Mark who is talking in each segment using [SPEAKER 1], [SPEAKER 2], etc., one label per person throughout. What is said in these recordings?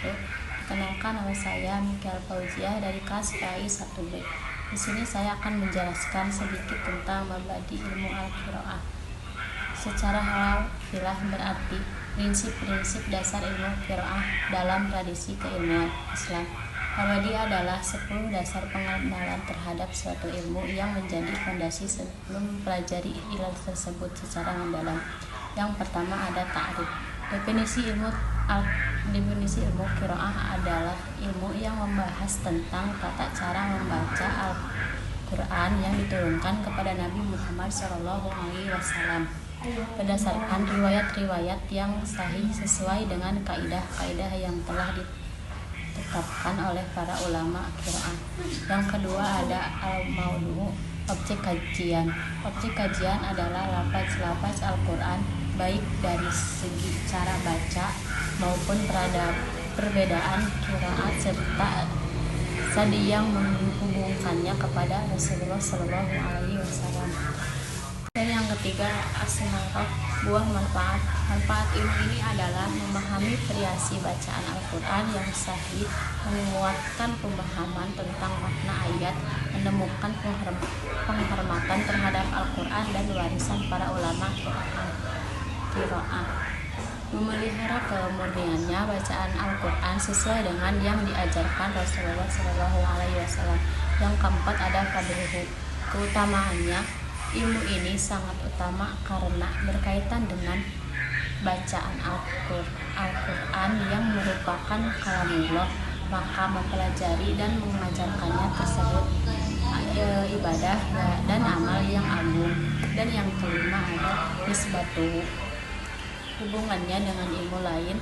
[SPEAKER 1] wabarakatuh. Perkenalkan, nama saya Michael Fauziah dari kelas PAI 1B. Di sini saya akan menjelaskan sedikit tentang mabadi ilmu al-qiraah. Secara halafilah berarti prinsip-prinsip dasar ilmu qiraah dalam tradisi keilmuan Islam. Mabadi adalah 10 dasar pengenalan terhadap suatu ilmu yang menjadi fondasi sebelum mempelajari ilmu tersebut secara mendalam. Yang pertama ada ta'rif. Definisi ilmu qiraah adalah ilmu yang membahas tentang tata cara membaca Al-Quran yang diturunkan kepada Nabi Muhammad SAW berdasarkan riwayat-riwayat yang sahih sesuai dengan kaidah-kaidah yang telah ditetapkan oleh para ulama qiraah. Yang kedua ada al-maudu, objek kajian. Objek kajian adalah lafaz-lafaz Al-Quran, baik dari segi cara baca maupun perbedaan qiraat serta sadi yang menghubungkannya kepada Rasulullah SAW. Dan yang ketiga asmaroh, buah manfaat. Manfaat ilmu ini adalah memahami variasi bacaan Al-Quran yang sahih, menguatkan pemahaman tentang makna ayat, menemukan penghormatan terhadap Al-Quran dan warisan para ulama qiraah, memelihara kemurniannya bacaan Al-Quran sesuai dengan yang diajarkan Rasulullah SAW. Yang keempat ada fadluhu, keutamaannya. Ilmu ini sangat utama karena berkaitan dengan bacaan Al-Quran yang merupakan kalamullah, maka mempelajari dan mengajarkannya tersebut ibadah dan amal yang agung. Dan yang kelima ada nisbatuhu, hubungannya dengan ilmu lain.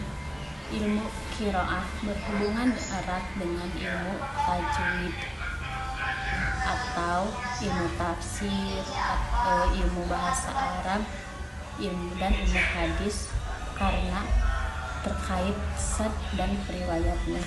[SPEAKER 1] Ilmu qiraah berhubungan erat dengan ilmu tajwid atau ilmu tafsir, atau ilmu bahasa Arab, dan ilmu hadis karena terkait sad dan riwayatnya.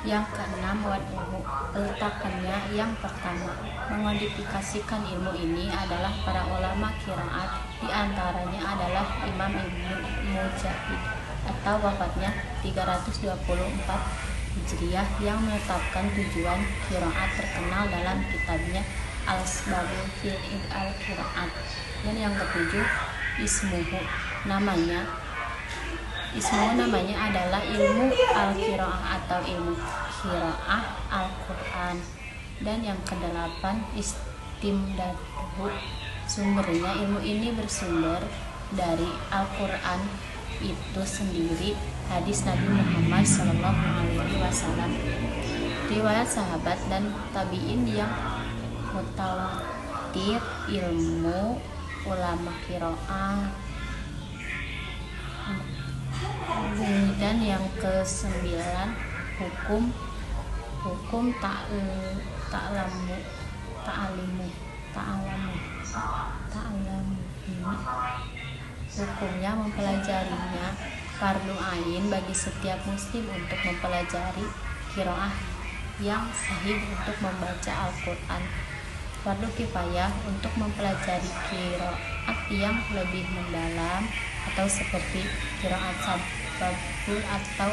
[SPEAKER 1] Yang keenam ilmu peletakannya. Yang pertama, mengodifikasikan ilmu ini adalah para ulama qiraat, di antaranya adalah Imam Ibnu Mujahid atau wafatnya 324 Hijriah yang menetapkan tujuan qiraat terkenal dalam kitabnya Al-Asbabul fil al-Qiraat. Dan yang ketujuh ismuhu, namanya adalah ilmu al-qiraah atau ilmu qiraah Al-Quran. Dan yang kedelapan istimdaduhu, sumbernya. Ilmu ini bersumber dari Al-Quran itu sendiri, hadis Nabi Muhammad SAW, riwayat sahabat dan tabi'in yang mutawatir, ilmu ulama qiraah. Dan yang ke-9 hukum ta'lamu. Hukumnya mempelajarinya fardu ain bagi setiap muslim untuk mempelajari qiraah yang sahih untuk membaca Al-Quran. Fardu kifayah untuk mempelajari qiraat yang lebih mendalam atau seperti qiraat sababul atau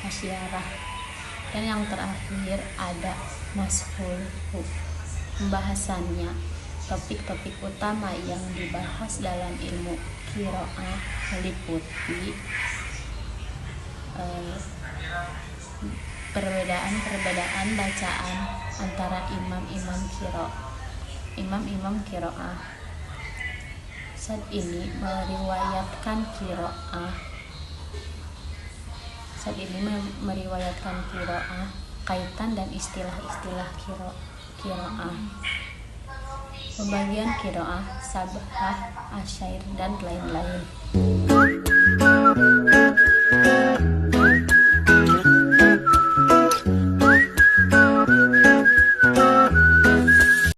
[SPEAKER 1] asyarah. Dan yang terakhir ada nashul, pembahasannya. Topik-topik utama yang dibahas dalam ilmu qiraah meliputi perbedaan bacaan antara imam-imam qiraah. Saat ini meriwayatkan qiraah, kaitan dan istilah-istilah qiraah, pembagian qiraah, sabah, asyair, dan lain-lain.